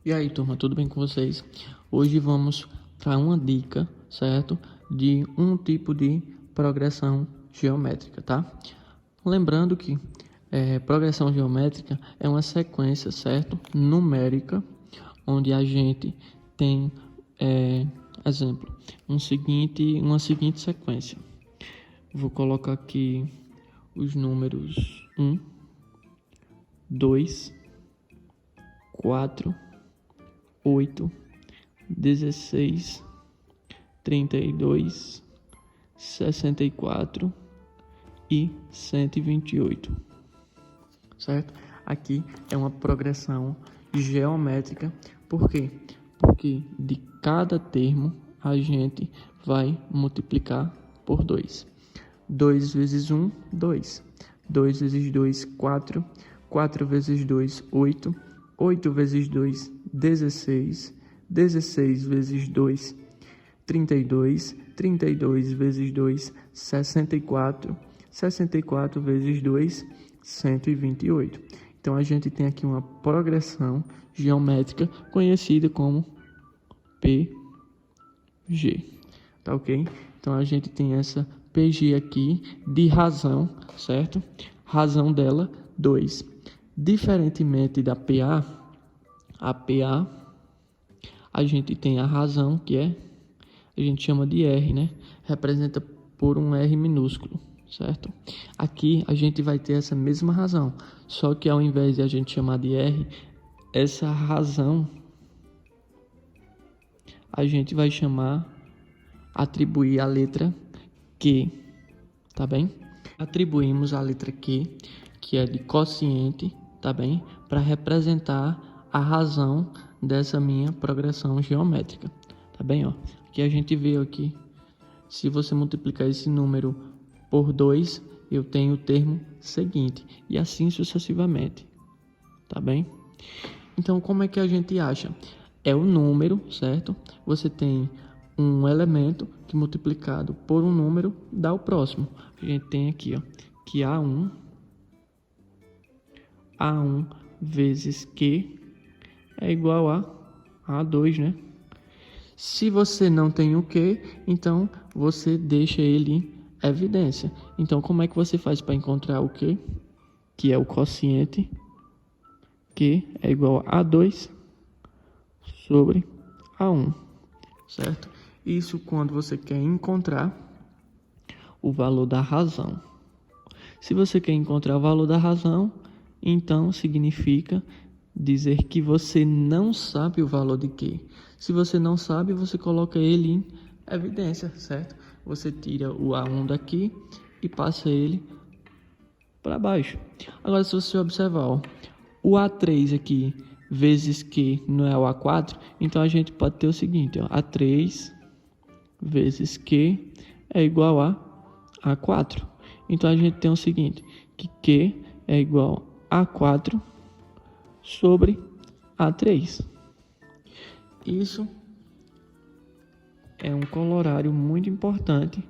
E aí, turma, tudo bem com vocês? Hoje vamos para uma dica, certo? De um tipo de progressão geométrica, tá? Lembrando que progressão geométrica é uma sequência, certo? Numérica, onde a gente tem, exemplo, uma seguinte sequência. Vou colocar aqui os números 1, 2, 4, 8, 16, 32, 64 e 128, certo? Aqui é uma progressão geométrica, por quê? Porque de cada termo a gente vai multiplicar por 2. 2 vezes 1, 2. 2 vezes 2, 4. 4 vezes 2, 8. 8 vezes 2, 16. 16 vezes 2, 32. 32 vezes 2, 64. 64 vezes 2, 128. Então, a gente tem aqui uma progressão geométrica conhecida como PG. Tá ok? Então, a gente tem essa PG aqui de razão, certo? Razão dela, 2. Diferentemente da PA, a PA, a gente tem a razão, que a gente chama de R, né? Representa por um R minúsculo, certo? Aqui a gente vai ter essa mesma razão, só que ao invés de a gente chamar de R, essa razão a gente vai atribuir a letra Q, tá bem? Atribuímos a letra Q, que é de quociente, tá bem? Para representar a razão dessa minha progressão geométrica, tá bem? Ó, aqui a gente vê aqui, se você multiplicar esse número por 2, eu tenho o termo seguinte, e assim sucessivamente, tá bem? Então, como é que a gente acha? É o número, certo? Você tem um elemento que multiplicado por um número dá o próximo. A gente tem aqui, ó, que A1 vezes Q é igual a A2, né? Se você não tem o Q, então você deixa ele em evidência. Então, como é que você faz para encontrar o Q? Que é o quociente, que é igual a A2 sobre A1, certo? Isso quando você quer encontrar o valor da razão. Se você quer encontrar o valor da razão, então significa dizer que você não sabe o valor de Q. Se você não sabe, você coloca ele em evidência, certo? Você tira o A1 daqui e passa ele para baixo. Agora, se você observar, ó, o A3 aqui vezes Q não é o A4, então a gente pode ter o seguinte, ó, A3 vezes Q é igual a A4. Então a gente tem o seguinte, que Q é igual a 4 sobre A3. Isso é um corolário muito importante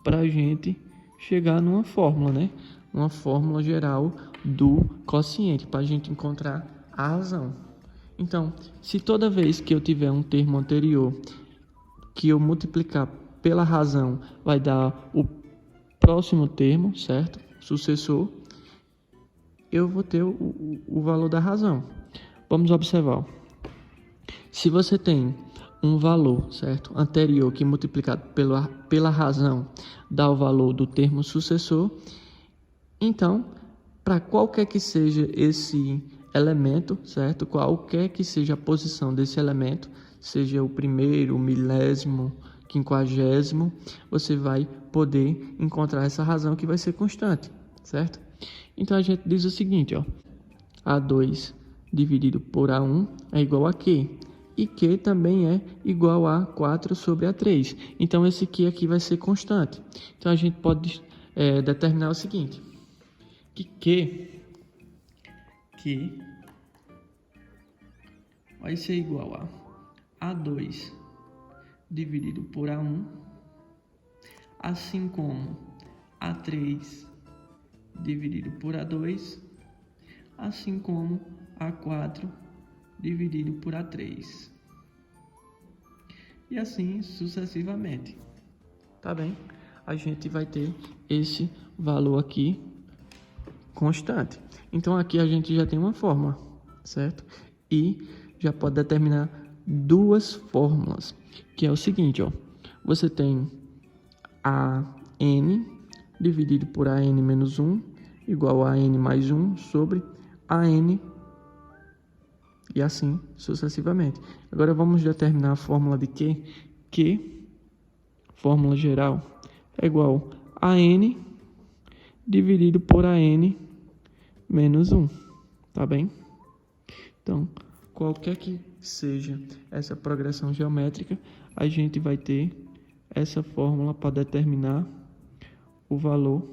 para a gente chegar numa fórmula, né? Uma fórmula geral do quociente, para a gente encontrar a razão. Então, se toda vez que eu tiver um termo anterior que eu multiplicar pela razão vai dar o próximo termo, certo? Sucessor, eu vou ter o valor da razão. Vamos observar. Se você tem um valor, certo, anterior que multiplicado pela razão dá o valor do termo sucessor, então, para qualquer que seja esse elemento, certo? Qualquer que seja a posição desse elemento, seja o primeiro, o milésimo, quinquagésimo, você vai poder encontrar essa razão que vai ser constante, certo? Então a gente diz o seguinte, ó, A2 dividido por A1 é igual a Q, e Q também é igual a 4 sobre A3. Então esse Q aqui vai ser constante. Então a gente pode determinar o seguinte, que vai ser igual a A2 dividido por A1, assim como A3 dividido por A2, assim como A4 dividido por A3. E assim sucessivamente. Tá bem? A gente vai ter esse valor aqui constante. Então aqui a gente já tem uma fórmula, certo? E já pode determinar duas fórmulas, que é o seguinte, ó. Você tem AN dividido por AN menos 1 igual a AN mais 1 sobre AN e assim sucessivamente. Agora vamos determinar a fórmula de Q, que fórmula geral é igual a N dividido por AN menos 1, tá bem? Então, qualquer que seja essa progressão geométrica, a gente vai ter essa fórmula para determinar o valor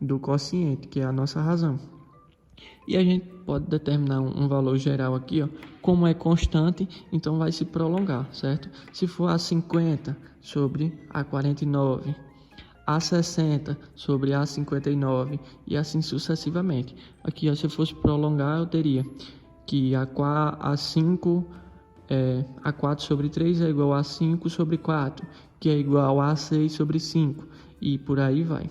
do quociente, que é a nossa razão. E a gente pode determinar um valor geral aqui, ó, como é constante, então vai se prolongar, certo? Se for a 50 sobre a 49, a 60 sobre a 59 e assim sucessivamente. Aqui, ó, se eu fosse prolongar, eu teria que a 4 sobre 3 é igual a 5 sobre 4, que é igual a 6 sobre 5, e por aí vai.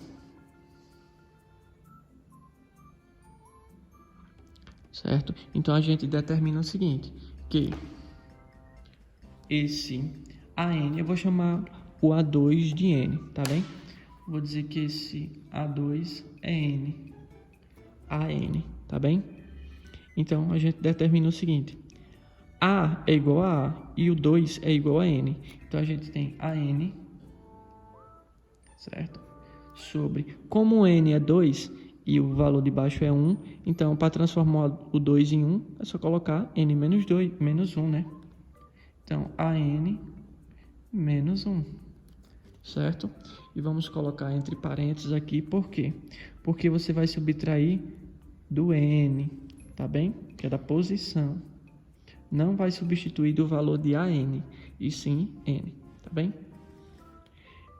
Certo? Então a gente determina o seguinte, que esse AN, eu vou chamar o A2 de N, tá bem? Vou dizer que esse A2 é N, AN, tá bem? Então a gente determina o seguinte, A é igual a A e o 2 é igual a N. Então a gente tem AN, certo? Sobre, como o N é 2 e o valor de baixo é 1, então para transformar o 2 em 1, é só colocar N menos 2, menos 1, né? Então, AN menos 1, certo? E vamos colocar entre parênteses aqui, por quê? Porque você vai subtrair do N, tá bem? Que é da posição. Não vai substituir do valor de AN, e sim N, tá bem?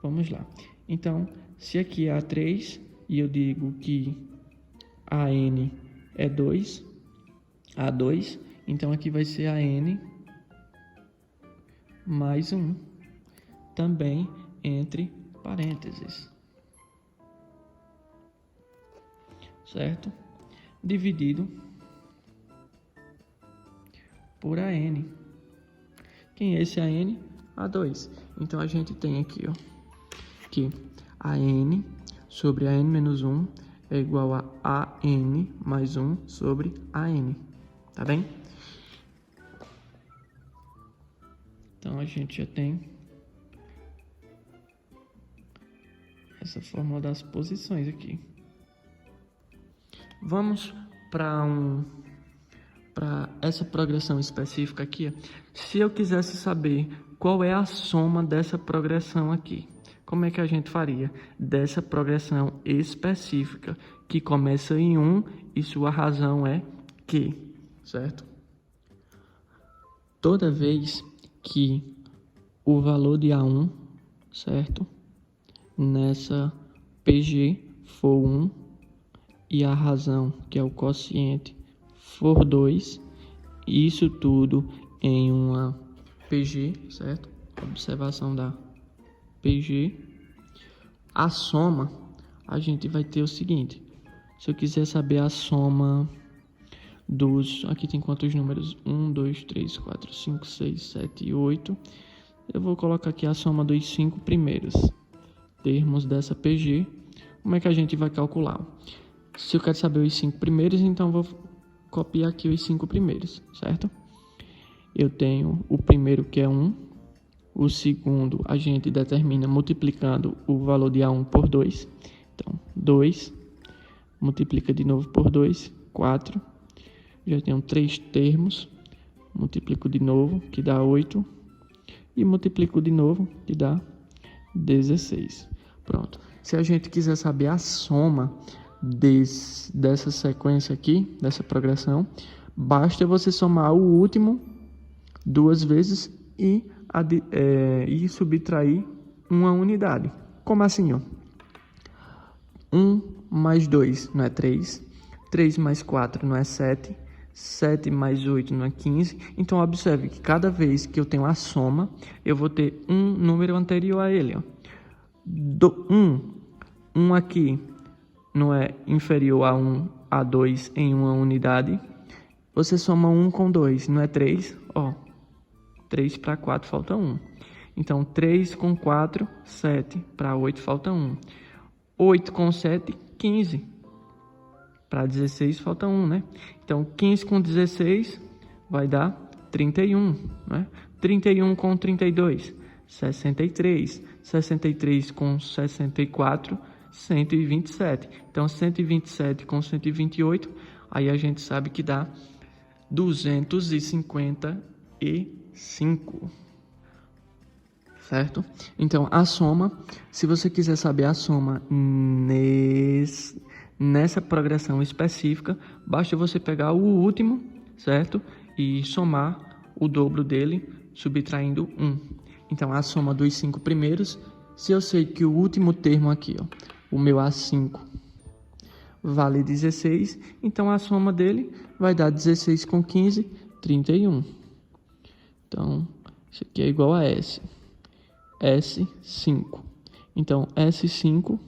Vamos lá. Então, se aqui é A3, e eu digo que AN é 2, A2, então aqui vai ser AN mais 1, também entre parênteses, certo? Dividido por AN. Quem é esse AN? A2. Então a gente tem aqui, ó, que AN sobre AN menos 1 é igual a AN mais 1 sobre AN, tá bem? Então a gente já tem essa fórmula das posições aqui. Vamos para essa progressão específica aqui. Se eu quisesse saber qual é a soma dessa progressão aqui, como é que a gente faria? Dessa progressão específica, que começa em 1 e sua razão é Q, certo? Toda vez que o valor de A1, certo? Nessa PG for 1 e a razão, que é o quociente, for 2, isso tudo em uma PG, certo? Observação da PG, a soma, a gente vai ter o seguinte, se eu quiser saber a soma dos, aqui tem quantos números? 1, 2, 3, 4, 5, 6, 7 e 8, eu vou colocar aqui a soma dos 5 primeiros termos dessa PG. Como é que a gente vai calcular? Se eu quero saber os 5 primeiros, então eu vou copiar aqui os 5 primeiros, certo? Eu tenho o primeiro que é 1, o segundo a gente determina multiplicando o valor de A1 por 2. Então, 2, multiplica de novo por 2, 4. Já tenho 3 termos, multiplico de novo, que dá 8. E multiplico de novo, que dá 16. Pronto. Se a gente quiser saber a soma dessa sequência aqui, dessa progressão, basta você somar o último 2 vezes e subtrair uma unidade. Como assim, ó? 1 mais 2 não é 3, 3 mais 4 não é 7, 7 mais 8 não é 15. Então, observe que cada vez que eu tenho a soma, eu vou ter um número anterior a ele. Ó. 1 aqui não é inferior a 1, a 2 em uma unidade. Você soma 1 com 2, não é 3? Ó, 3 para 4 falta 1. Então, 3 com 4, 7. Para 8 falta 1. 8 com 7, 15. Para 16 falta 1, né? Então, 15 com 16 vai dar 31, né? 31 com 32, 63. 63 com 64, 127. Então, 127 com 128, aí a gente sabe que dá 255. Certo? Então, a soma, se você quiser saber a soma nessa progressão específica, basta você pegar o último, certo? E somar o dobro dele, subtraindo 1. Então, a soma dos 5 primeiros, se eu sei que o último termo aqui, ó, o meu A5, vale 16, então a soma dele vai dar 16 com 15, 31. Então, isso aqui é igual a S. S5. Então, S5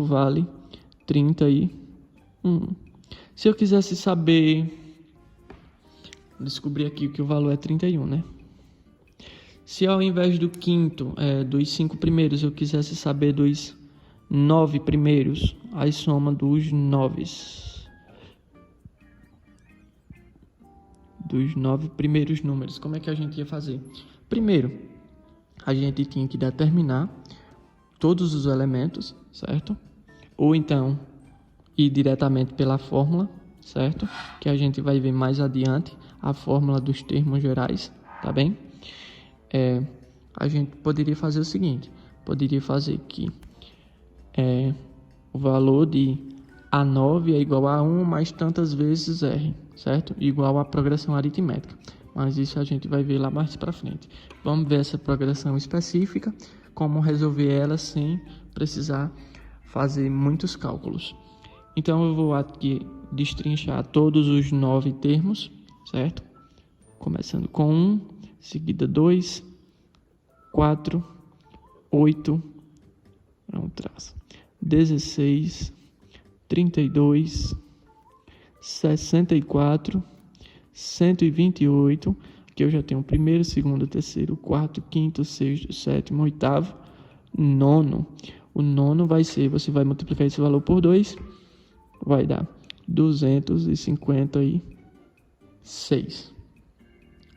vale 31. Se eu quisesse saber, descobri aqui que o valor é 31, né? Se ao invés do quinto, dos 5 primeiros, eu quisesse saber dos 9 primeiros, a soma dos 9. Dos 9 primeiros números, como é que a gente ia fazer? Primeiro, a gente tinha que determinar todos os elementos, certo? Ou então, ir diretamente pela fórmula, certo? Que a gente vai ver mais adiante, a fórmula dos termos gerais, tá bem? A gente poderia fazer o seguinte, poderia fazer que o valor de A9 é igual a 1 mais tantas vezes R, certo? Igual à progressão aritmética. Mas isso a gente vai ver lá mais para frente. Vamos ver essa progressão específica, como resolver ela sem precisar fazer muitos cálculos. Então, eu vou aqui destrinchar todos os 9 termos, certo? Começando com 1, seguida 2, 4, 8, 16, 32, 64, 128, que eu já tenho o primeiro, segundo, terceiro, quarto, quinto, sexto, sétimo, oitavo, nono. O nono vai ser, você vai multiplicar esse valor por 2, vai dar 256,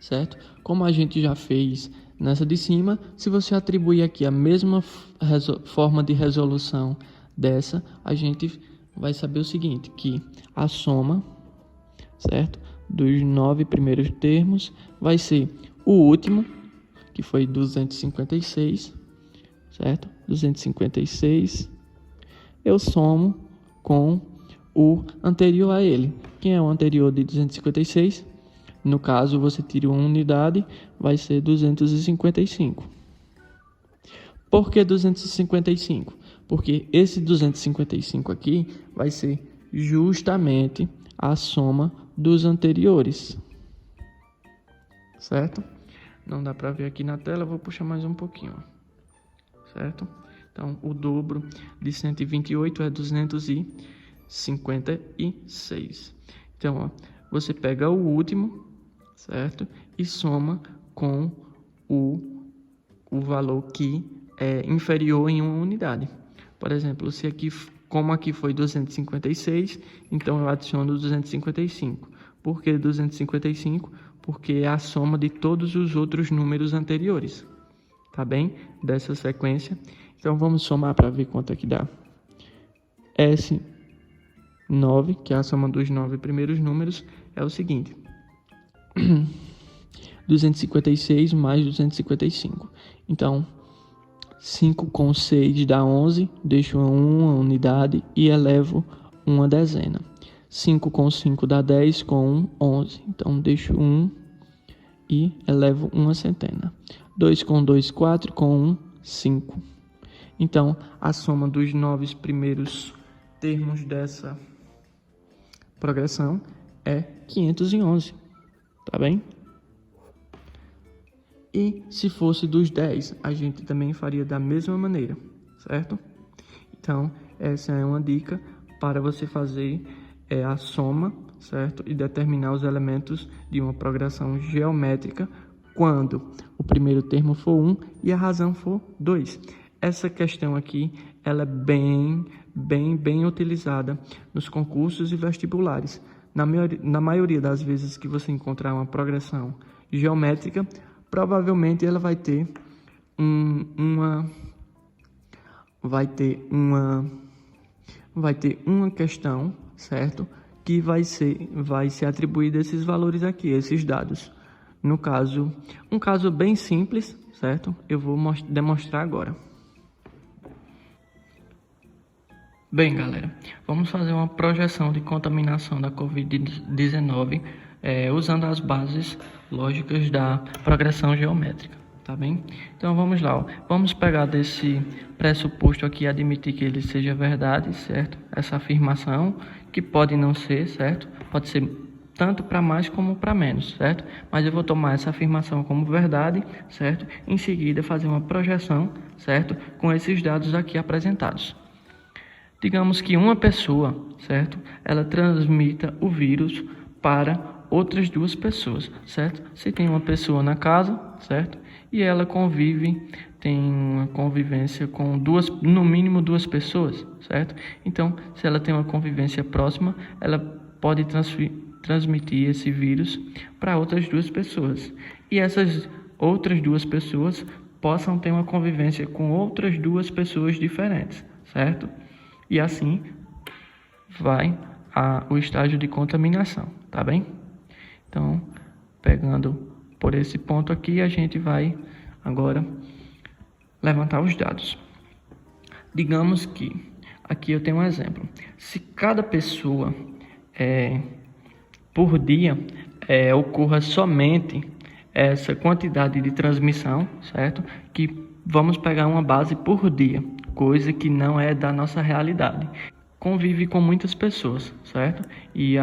certo? Como a gente já fez nessa de cima, se você atribuir aqui a mesma forma de resolução dessa, a gente vai saber o seguinte, que a soma, certo, dos 9 primeiros termos vai ser o último, que foi 256, certo? 256, eu somo com o anterior a ele. Quem é o anterior de 256? No caso, você tira uma unidade, vai ser 255. Por que 255? Porque esse 255 aqui vai ser justamente a soma dos anteriores, certo? Não dá para ver aqui na tela, vou puxar mais um pouquinho, certo? Então, o dobro de 128 é 256. Então, ó, você pega o último, certo? E soma com o valor que é inferior em uma unidade. Por exemplo, se aqui, como aqui foi 256, então eu adiciono 255. Por que 255? Porque é a soma de todos os outros números anteriores, tá bem? Dessa sequência. Então, vamos somar para ver quanto é que dá. S9, que é a soma dos 9 primeiros números, é o seguinte. 256 mais 255. Então, 5 com 6 dá 11, deixo uma unidade e elevo uma dezena. 5 com 5 dá 10, com 1, 11. Então, deixo 1 e elevo uma centena. 2 com 2, 4, com 1, 5. Então, a soma dos 9 primeiros termos dessa progressão é 511, tá bem? E se fosse dos 10, a gente também faria da mesma maneira, certo? Então, essa é uma dica para você fazer a soma, certo? E determinar os elementos de uma progressão geométrica quando o primeiro termo for 1 e a razão for 2. Essa questão aqui, ela é bem utilizada nos concursos e vestibulares. Na maioria das vezes que você encontrar uma progressão geométrica, provavelmente ela vai ter uma questão, certo? Que vai ser atribuída esses valores aqui, esses dados. No caso, um caso bem simples, certo? Eu vou demonstrar agora. Bem, galera, vamos fazer uma projeção de contaminação da Covid-19 usando as bases lógicas da progressão geométrica, tá bem? Então vamos lá, ó. Vamos pegar desse pressuposto aqui, admitir que ele seja verdade, certo? Essa afirmação, que pode não ser, certo? Pode ser tanto para mais como para menos, certo? Mas eu vou tomar essa afirmação como verdade, certo? Em seguida fazer uma projeção, certo? Com esses dados aqui apresentados. Digamos que uma pessoa, certo? Ela transmita o vírus para outras 2 pessoas, certo? Se tem uma pessoa na casa, certo? E ela tem uma convivência com no mínimo 2 pessoas, certo? Então, se ela tem uma convivência próxima, ela pode transmitir esse vírus para outras 2 pessoas. E essas outras 2 pessoas possam ter uma convivência com outras 2 pessoas diferentes, certo? E assim vai o estágio de contaminação, tá bem? Então, pegando por esse ponto aqui, a gente vai agora levantar os dados. Digamos que, aqui eu tenho um exemplo. Se cada pessoa por dia ocorra somente essa quantidade de transmissão, certo? Que vamos pegar uma base por dia, coisa que não é da nossa realidade. Convive com muitas pessoas, certo? E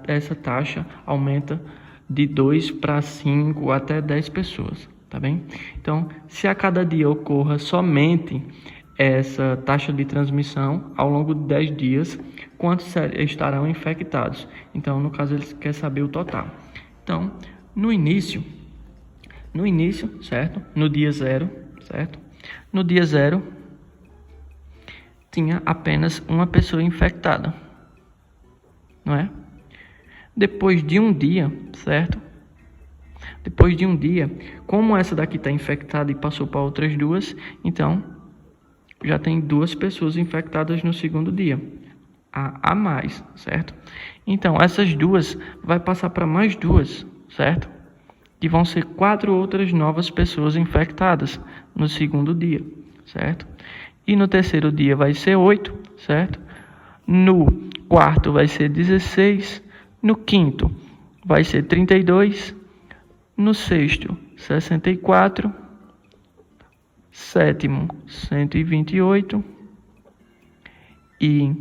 essa taxa aumenta de 2 para 5 até 10 pessoas, tá bem? Então, se a cada dia ocorra somente essa taxa de transmissão, ao longo de 10 dias, quantos estarão infectados? Então, no caso, eles querem saber o total. Então, no início, certo? No dia 0, certo? No dia 0, tinha apenas uma pessoa infectada, não é? Depois de um dia, certo? Depois de um dia, como essa daqui está infectada e passou para outras 2, então já tem 2 pessoas infectadas no segundo dia, a mais, certo? Então essas 2 vai passar para mais 2, certo? Que vão ser 4 outras novas pessoas infectadas no segundo dia, certo? E no terceiro dia vai ser 8, certo? No quarto vai ser 16, no quinto vai ser 32, no sexto 64, sétimo 128 e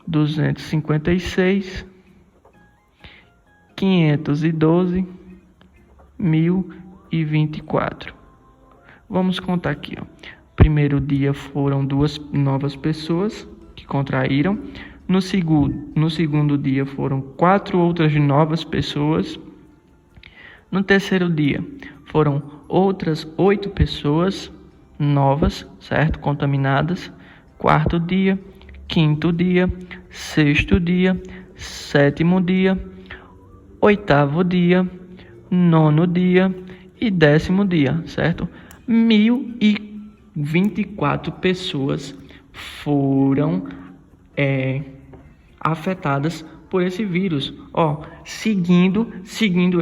256, 512, 1024. Vamos contar aqui, ó. Primeiro dia foram 2 novas pessoas que contraíram. No segundo dia foram 4 outras novas pessoas. No terceiro dia foram outras 8 pessoas novas, certo? Contaminadas. Quarto dia, quinto dia, sexto dia, sétimo dia, oitavo dia, nono dia e 10º dia, certo? 1024 pessoas foram afetadas por esse vírus, ó, seguindo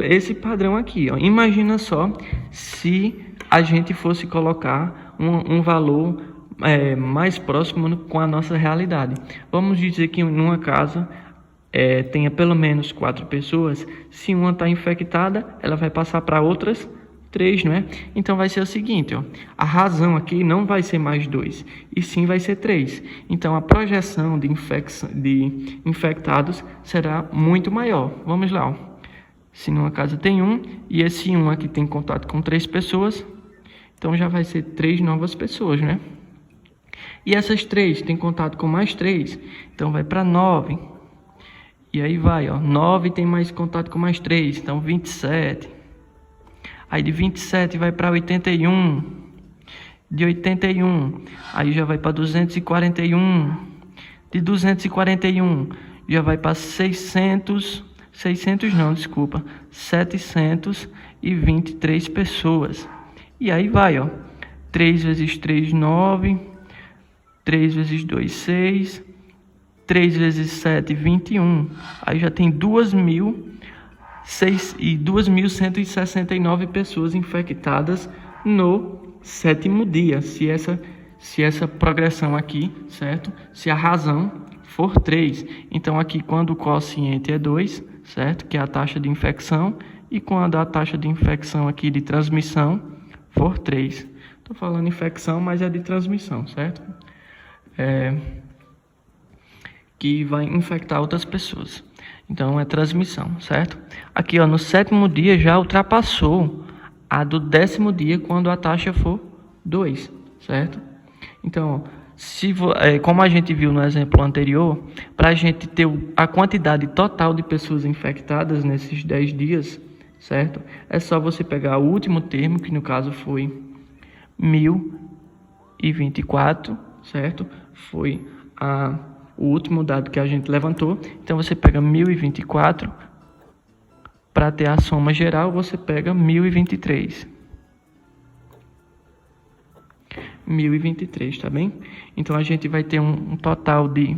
esse padrão aqui, ó. Imagina só se a gente fosse colocar um valor mais próximo com a nossa realidade. Vamos dizer que numa casa tenha pelo menos 4 pessoas. Se uma está infectada, ela vai passar para outras 3, não é? Então vai ser o seguinte, ó, a razão aqui não vai ser mais 2, e sim vai ser 3. Então a projeção de infectados será muito maior. Vamos lá, ó. Se numa casa tem 1, e esse 1 aqui tem contato com 3 pessoas, então já vai ser 3 novas pessoas, né? E essas 3 têm contato com mais 3, então vai para 9. E aí vai, ó, 9 tem mais contato com mais 3, então 27. Aí de 27 vai para 81. De 81, aí já vai para 241. De 241, já vai para 723 pessoas. E aí vai, ó, 3 vezes 3, 9. 3 vezes 2, 6. 3 vezes 7, 21. Aí já tem 2.169 pessoas infectadas no 7º dia. Se essa progressão aqui, certo? Se a razão for 3. Então aqui quando o quociente é 2, certo? Que é a taxa de infecção. E quando a taxa de infecção aqui de transmissão for 3. Estou falando infecção, mas é de transmissão, certo? Que vai infectar outras pessoas. Então, é transmissão, certo? Aqui, ó, no 7º dia já ultrapassou a do 10º dia, quando a taxa for 2, certo? Então, como a gente viu no exemplo anterior, para a gente ter a quantidade total de pessoas infectadas nesses 10 dias, certo? É só você pegar o último termo, que no caso foi 1024, certo? Foi o último dado que a gente levantou. Então você pega 1024, para ter a soma geral você pega 1023. 1023, tá bem? Então a gente vai ter um total de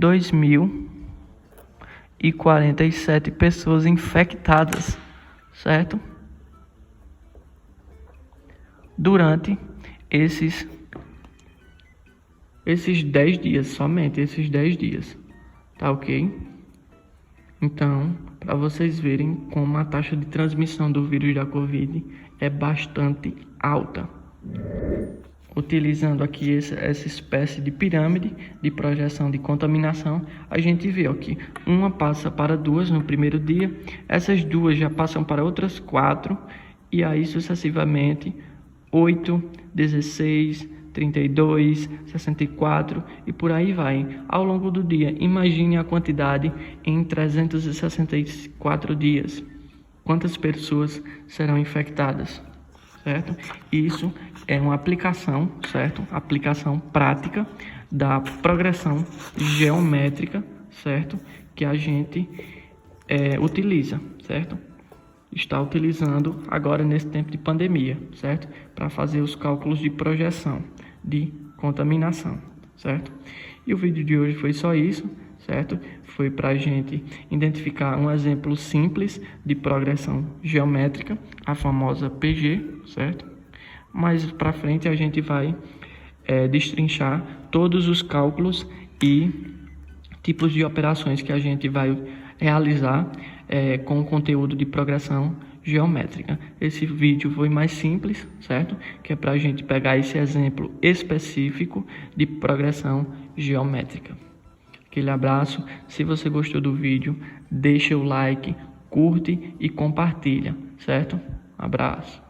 2.047 pessoas infectadas, certo? Durante esses 10 dias, somente esses 10 dias, tá ok? Então, para vocês verem como a taxa de transmissão do vírus da Covid é bastante alta. Utilizando aqui essa espécie de pirâmide de projeção de contaminação, a gente vê que uma passa para 2 no primeiro dia, essas 2 já passam para outras 4, e aí sucessivamente 8, 16, 32, 64 e por aí vai. Ao longo do dia, imagine a quantidade em 364 dias. Quantas pessoas serão infectadas, certo? Isso é uma aplicação, certo? Aplicação prática da progressão geométrica, certo? Que a gente utiliza, certo? Está utilizando agora nesse tempo de pandemia, certo? Para fazer os cálculos de projeção de contaminação, certo? E o vídeo de hoje foi só isso, certo? Foi para a gente identificar um exemplo simples de progressão geométrica, a famosa PG, certo? Mais para frente a gente vai destrinchar todos os cálculos e tipos de operações que a gente vai realizar com o conteúdo de progressão geométrica. Esse vídeo foi mais simples, certo? Que é para a gente pegar esse exemplo específico de progressão geométrica. Aquele abraço. Se você gostou do vídeo, deixa o like, curte e compartilha, certo? Abraço.